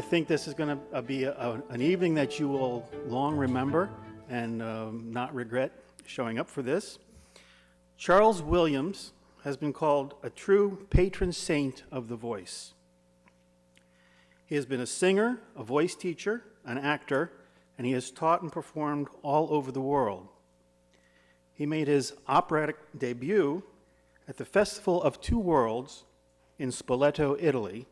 think this is going to be an evening that you will long remember and not regret showing up for this. Charles Williams has been called a true patron saint of the voice. He has been a singer, a voice teacher, an actor, and he has taught and performed all over the world. He made his operatic debut at the Festival of Two Worlds in Spoleto, Italy,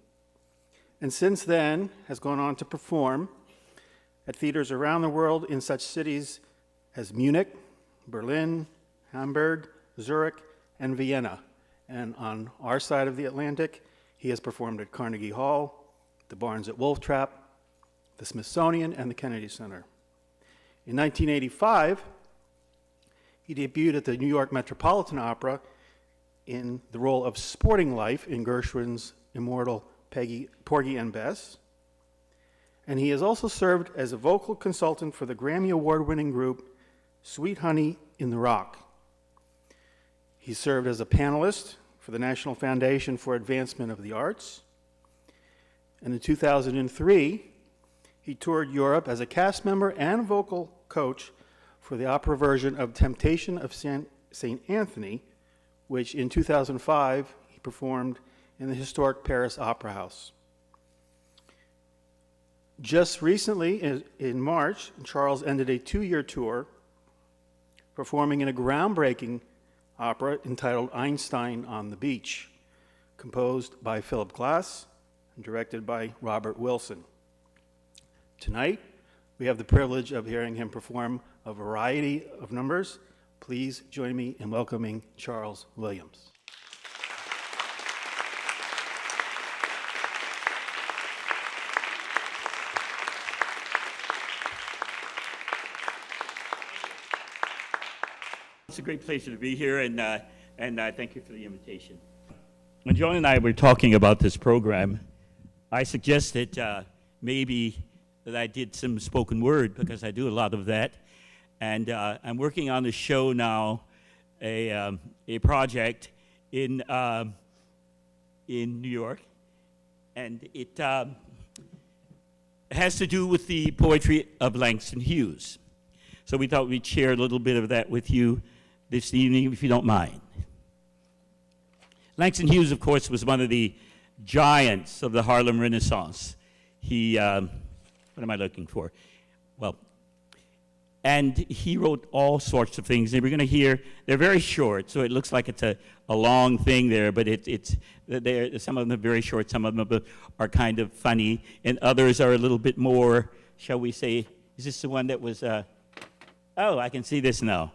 and since then has gone on to perform at theaters around the world in such cities as Munich, Berlin, Hamburg, Zurich, and Vienna. And on our side of the Atlantic, he has performed at Carnegie Hall, the Barnes at Wolf Trap, the Smithsonian, and the Kennedy Center. In 1985, he debuted at the New York Metropolitan Opera in the role of Sporting Life in Gershwin's immortal Porgy and Bess. And he has also served as a vocal consultant for the Grammy Award-winning group Sweet Honey in the Rock. He served as a panelist for the National Foundation for Advancement of the Arts. And in 2003, he toured Europe as a cast member and vocal coach for the opera version of Temptation of St. Anthony, which in 2005 he performed in the historic Paris Opera House. Just recently, in March, Charles ended a 2-year tour performing in a groundbreaking opera entitled Einstein on the Beach, composed by Philip Glass and directed by Robert Wilson. Tonight, we have the privilege of hearing him perform a variety of numbers. Please join me in welcoming Charles Williams. It's a great pleasure to be here, and thank you for the invitation. When Joan and I were talking about this program, I suggested maybe that I did some spoken word, because I do a lot of that. And I'm working on a show now, a project in New York, and it has to do with the poetry of Langston Hughes. So we thought we'd share a little bit of that with you this evening, if you don't mind. Langston Hughes, of course, was one of the giants of the Harlem Renaissance. He, what am I looking for? Well, and he wrote all sorts of things. And we're going to hear, they're very short, so it looks like it's a long thing there, but some of them are very short, some of them are kind of funny, and others are a little bit more, shall we say, is this the one that was, oh, I can see this now.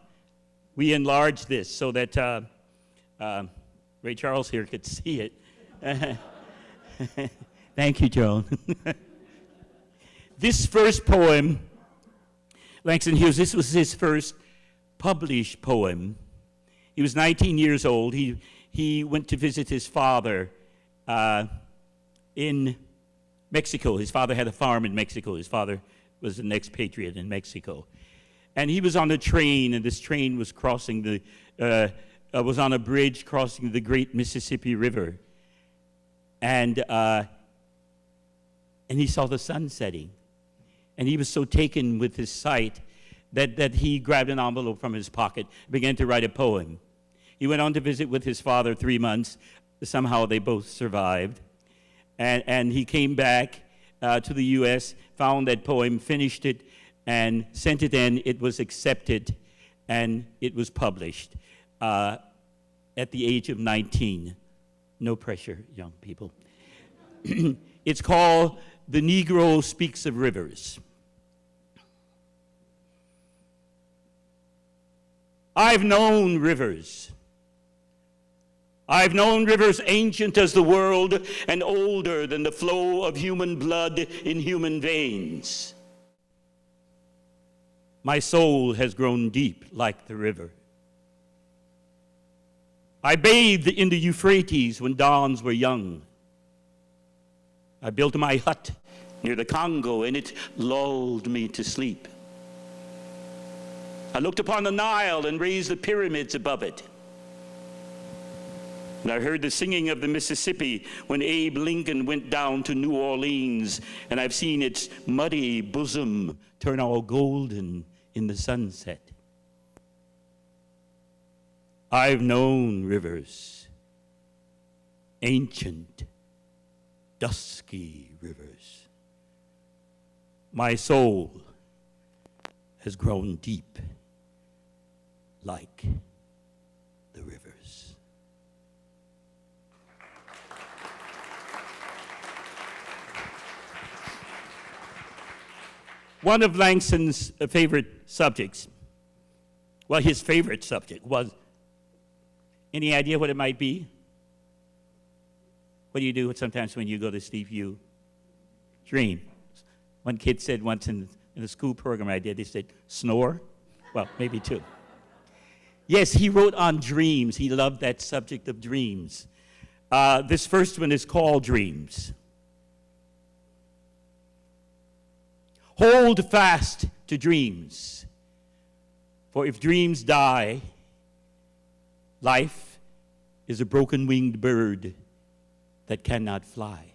We enlarged this so that Ray Charles here could see it. Thank you, Joan. This first poem, Langston Hughes, this was his first published poem. He was 19 years old. He went to visit his father in Mexico. His father had a farm in Mexico. His father was an expatriate in Mexico. And he was on a train, and this train was crossing was on a bridge crossing the great Mississippi River. And he saw the sun setting. And he was so taken with his sight that he grabbed an envelope from his pocket and began to write a poem. He went on to visit with his father 3 months. Somehow they both survived. And he came back to the U.S., found that poem, finished it, and sent it in. It was accepted, and it was published at the age of 19. No pressure, young people. It's called The Negro Speaks of Rivers. I've known rivers. I've known rivers ancient as the world and older than the flow of human blood in human veins. My soul has grown deep like the river. I bathed in the Euphrates when dawns were young. I built my hut near the Congo, and it lulled me to sleep. I looked upon the Nile and raised the pyramids above it. And I heard the singing of the Mississippi when Abe Lincoln went down to New Orleans, and I've seen its muddy bosom turn all golden in the sunset. I've known rivers, ancient, dusky rivers. My soul has grown deep like the rivers. One of Langston's favorite subjects, well, his favorite subject was, any idea what it might be? What do you do sometimes when you go to sleep? You dream. One kid said once in the school program I did, they said, snore? Well, maybe two. Yes, he wrote on dreams. He loved that subject of dreams. This first one is called Dreams. Hold fast to dreams, for if dreams die, life is a broken-winged bird that cannot fly.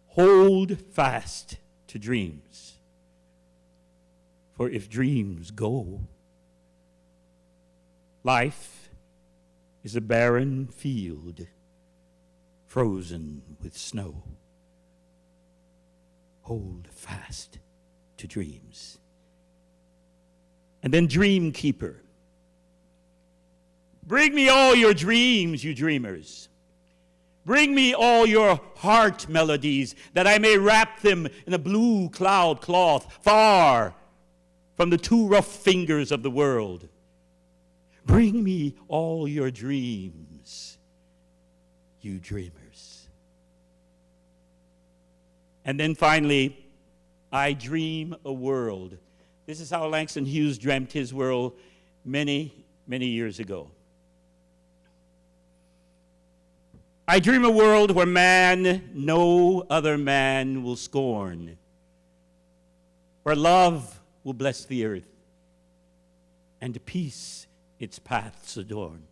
Hold fast to dreams, for if dreams go, life is a barren field frozen with snow. Hold fast to dreams. And then Dream Keeper. Bring me all your dreams, you dreamers. Bring me all your heart melodies, that I may wrap them in a blue cloud cloth, far from the too rough fingers of the world. Bring me all your dreams, you dreamers. And then finally, I dream a world. This is how Langston Hughes dreamt his world many, many years ago. I dream a world where man, no other man will scorn, where love will bless the earth, and peace its paths adorn.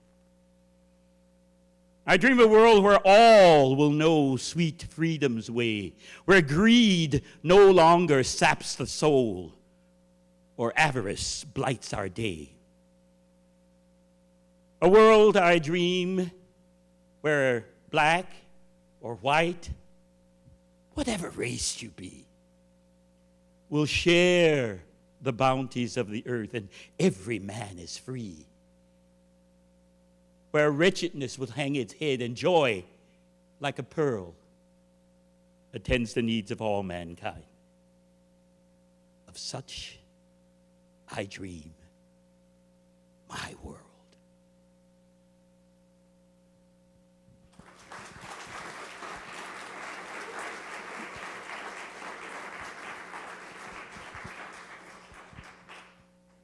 I dream a world where all will know sweet freedom's way, where greed no longer saps the soul, or avarice blights our day. A world I dream where black or white, whatever race you be, will share the bounties of the earth, and every man is free. Where wretchedness will hang its head, and joy, like a pearl, attends the needs of all mankind. Of such I dream my world.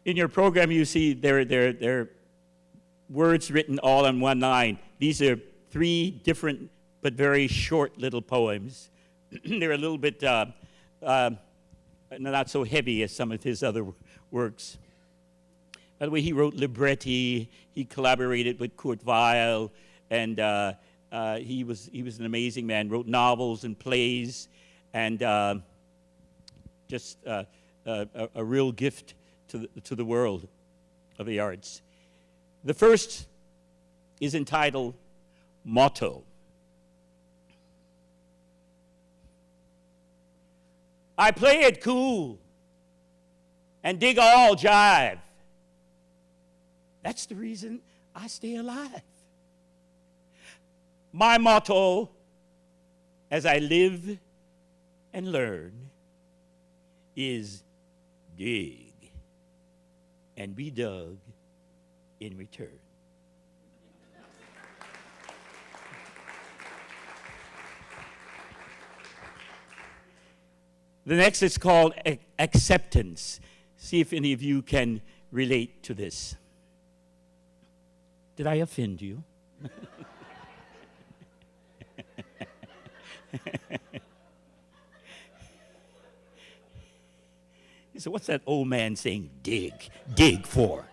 In your program, you see there words written all on one line. These are 3 different but very short little poems. They're a little bit not so heavy as some of his other works. By the way, he wrote libretti. He collaborated with Kurt Weill, and he was an amazing man. Wrote novels and plays, and just a real gift to the world of the arts. The first is entitled Motto. I play it cool and dig all jive. That's the reason I stay alive. My motto as I live and learn is dig and be dug in return. The next is called Acceptance. See if any of you can relate to this. Did I offend you? So what's that old man saying, dig for?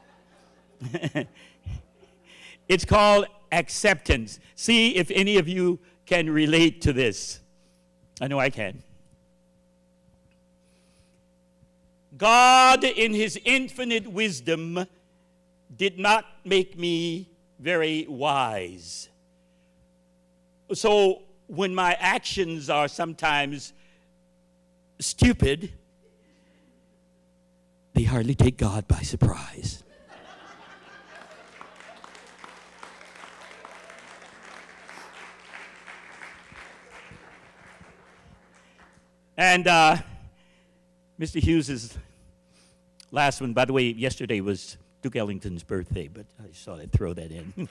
It's called acceptance. See if any of you can relate to this. I know I can. God, in his infinite wisdom, did not make me very wise. So when my actions are sometimes stupid, they hardly take God by surprise. And Mr. Hughes's last one, by the way, yesterday was Duke Ellington's birthday, but I just thought I'd throw that in.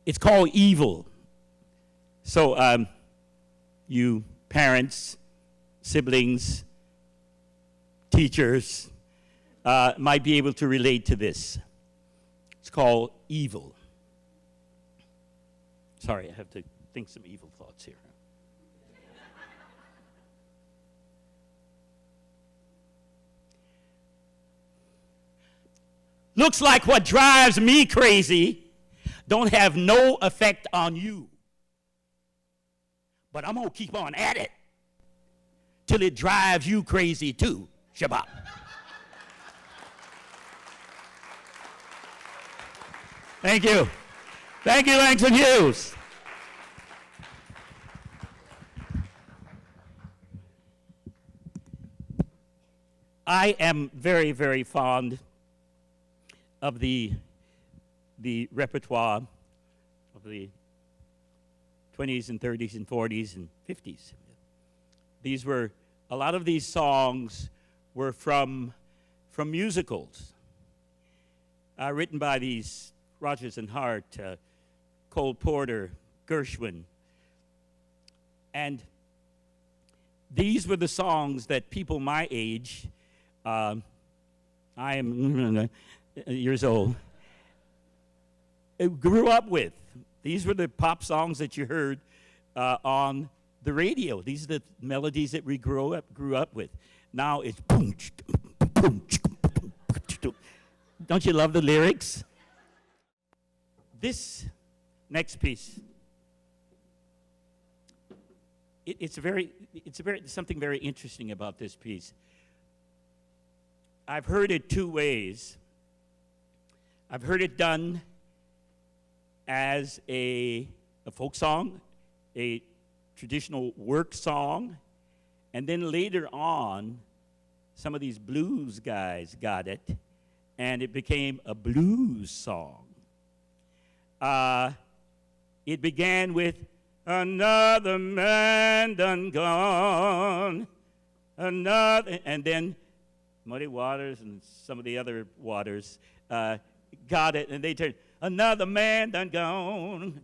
It's called Evil. So you parents, siblings, teachers might be able to relate to this. It's called Evil. Sorry, I have to think some evil thoughts here. Looks like what drives me crazy don't have no effect on you. But I'm going to keep on at it till it drives you crazy too. Shabbat. Thank you. Thank you, Langston Hughes. I am very, very fond of the repertoire of the 20s and 30s and 40s and 50s. A lot of these songs were from musicals, written by these Rodgers and Hart, Cole Porter, Gershwin. And these were the songs that people my age, I am years old, grew up with. These were the pop songs that you heard on the radio. These are the melodies that we grew up with. Now it's boom, boom, boom. Don't you love the lyrics? This next piece, it's something very interesting about this piece. I've heard it two ways. I've heard it done as a folk song, a traditional work song, and then later on, some of these blues guys got it, and it became a blues song. It began with another man done gone, another, and then Muddy Waters and some of the other Waters got it, and they turned, another man done gone,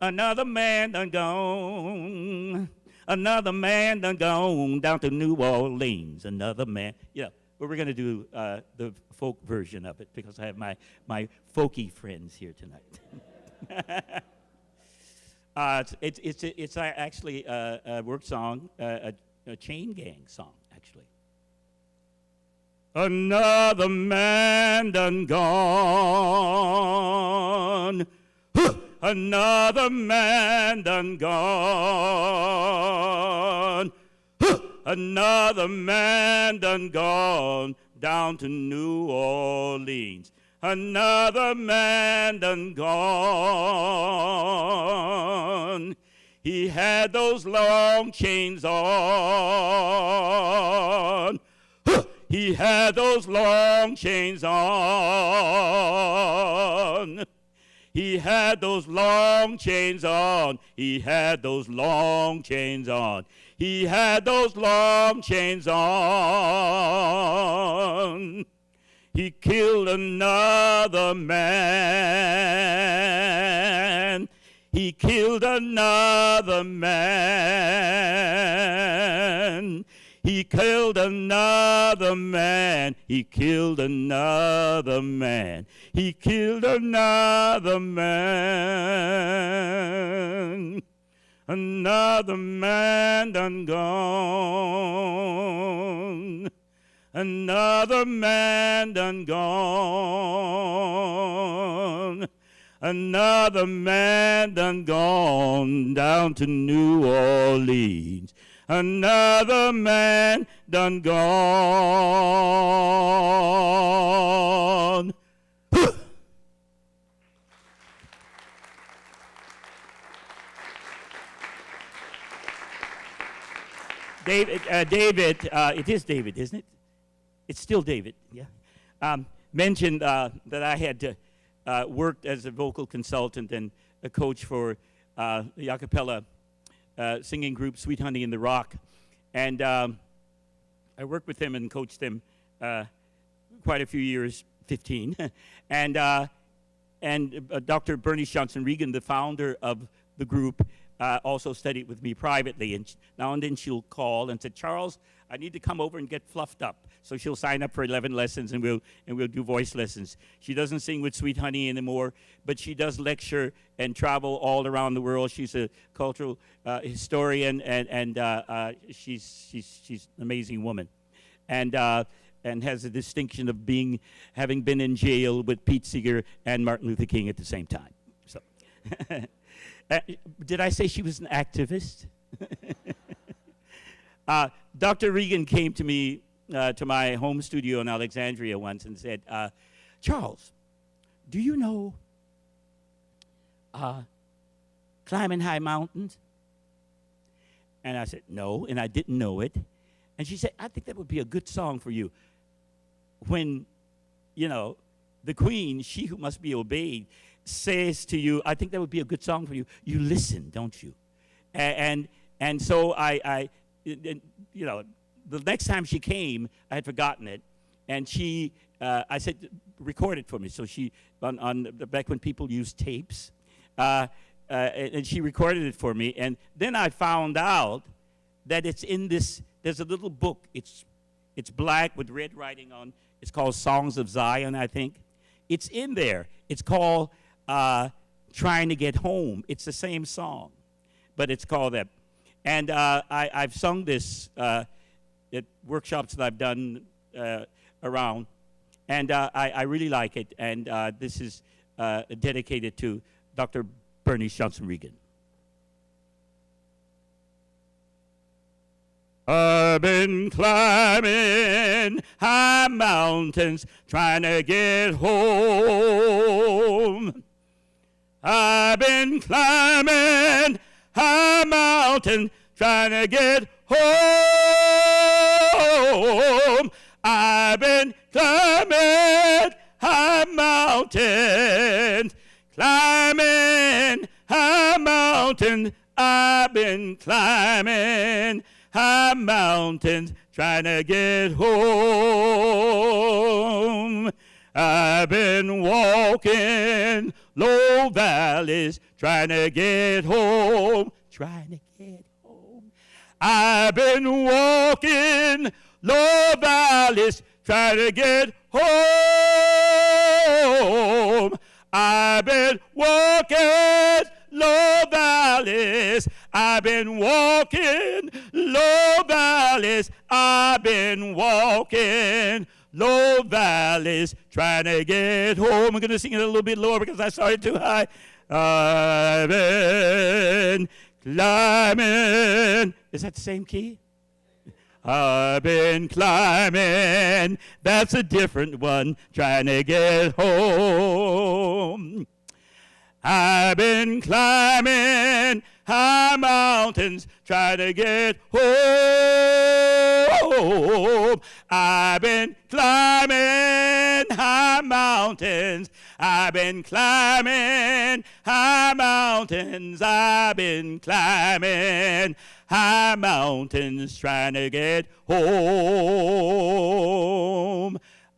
another man done gone, another man done gone down to New Orleans, another man. Yeah, but we're going to do the folk version of it because I have my folky friends here tonight. It's actually a work song, a chain gang song, actually. Another man done gone. Another man done gone. Another man done gone down to New Orleans. Another man done gone. He had those long chains on. He had those long chains on. He had those long chains on. He had those long chains on. He had those long chains on. He killed another man. He killed another man. He killed another man. He killed another man. He killed another man. Another man done gone. Another man done gone. Another man done gone down to New Orleans. Another man done gone. David, it is David, isn't it? It's still David, yeah. Mentioned that I had worked as a vocal consultant and a coach for the a cappella singing group Sweet Honey in the Rock. And I worked with them and coached them quite a few years, 15. and Dr. Bernice Johnson Regan, the founder of the group, also studied with me privately. And now and then she'll call and say, Charles, I need to come over and get fluffed up. So she'll sign up for 11 lessons, and we'll do voice lessons. She doesn't sing with Sweet Honey anymore, but she does lecture and travel all around the world. She's a cultural historian, and she's an amazing woman, and has the distinction of having been in jail with Pete Seeger and Martin Luther King at the same time. So, did I say she was an activist? Dr. Regan came to me to my home studio in Alexandria once and said, Charles, do you know climbing high mountains? And I said, no, and I didn't know it. And she said, I think that would be a good song for you. When, the queen, she who must be obeyed, says to you, I think that would be a good song for you. You listen, don't you? And so the next time she came, I had forgotten it, and I said, record it for me. So she, back when people used tapes, and she recorded it for me, and then I found out that it's in this, there's a little book. It's black with red writing on, it's called Songs of Zion, I think. It's in there. It's called Trying to Get Home. It's the same song, but it's called that. And I've sung this at workshops that I've done around, and I really like it. And this is dedicated to Dr. Bernice Johnson Regan. I've been climbing high mountains trying to get home. I've been climbing high mountain trying to get home. I've been climbing high mountains, climbing high mountain. I've been climbing high mountains trying to get home. I've been walking low valleys trying to get home, trying to get home. I've been walking low valleys trying to get home. I've been walking low valleys. I've been walking low valleys. I've been walking low valleys trying to get home. I'm going to sing it a little bit lower because I started too high. I've been climbing. Is that the same key? I've been climbing. That's a different one. Trying to get home. I've been climbing high mountains trying to get home. I've been climbing high mountains. I've been climbing high mountains. I've been climbing high mountains trying to get home.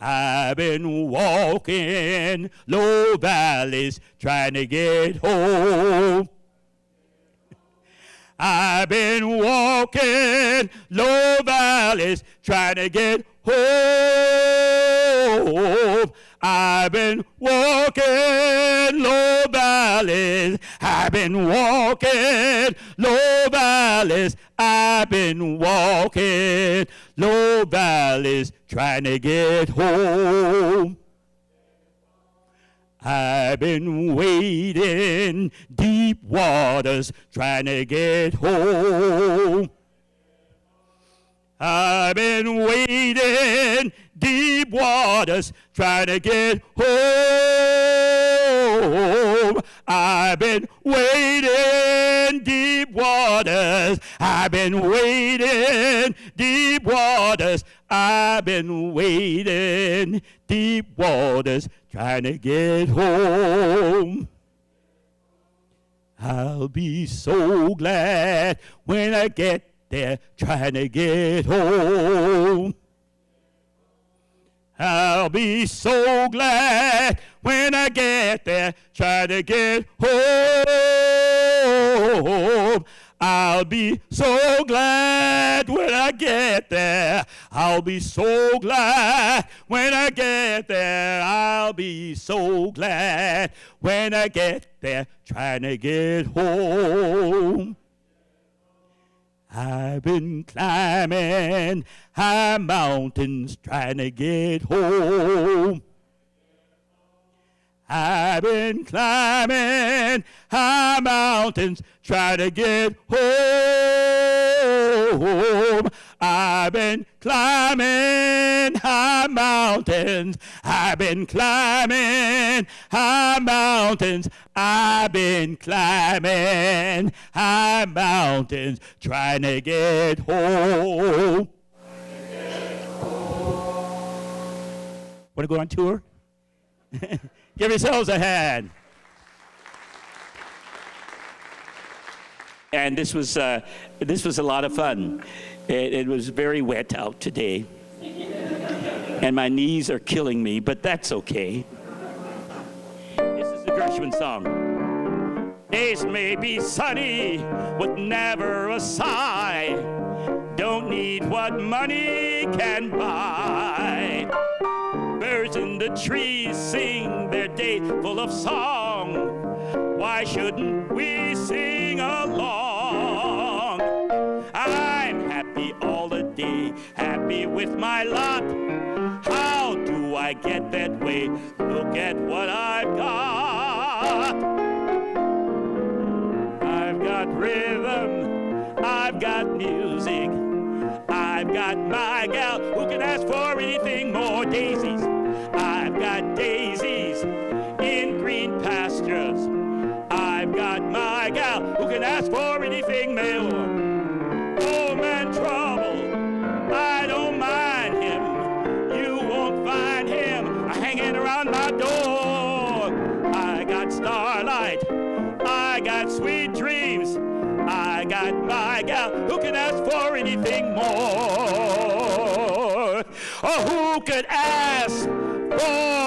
I've been walking low valleys trying to get home. I've been walking low valleys trying to get home. I've been walking low valleys. I've been walking low valleys. I've been walking low valleys, trying to get home. I've been wading deep waters, trying to get home. I've been wading deep waters, trying to get home. I've been wading deep waters. I've been wading deep waters. I've been wading deep waters, trying to get home. I'll be so glad when I get there, trying to get home. I'll be so glad when I get there, trying to get home. I'll be so glad when I get there. I'll be so glad when I get there. I'll be so glad when I get there, trying to get home. I've been climbing high mountains, trying to get home. I've been climbing high mountains, trying to get home. I've been climbing high mountains. I've been climbing high mountains. I've been climbing high mountains, trying to get home. Want to go on tour? Give yourselves a hand. And this was a lot of fun. It was very wet out today, and my knees are killing me, but that's okay. This is the Gershwin song. Days may be sunny with never a sigh. Don't need what money can buy. Birds in the trees sing their day full of song. Why shouldn't we sing along? I'm happy all the day, happy with my lot. How do I get that way? Look at what I've got. I've got rhythm, I've got music, I've got my gal who can ask for anything more. Daisies, I've got daisies in green pastures. I've got my gal who can ask for anything more. Oh man, trouble, I don't mind him. You won't find him hanging around my door. I got starlight, I got sweet dreams. I got my gal who can ask for anything more. Oh, who could ask for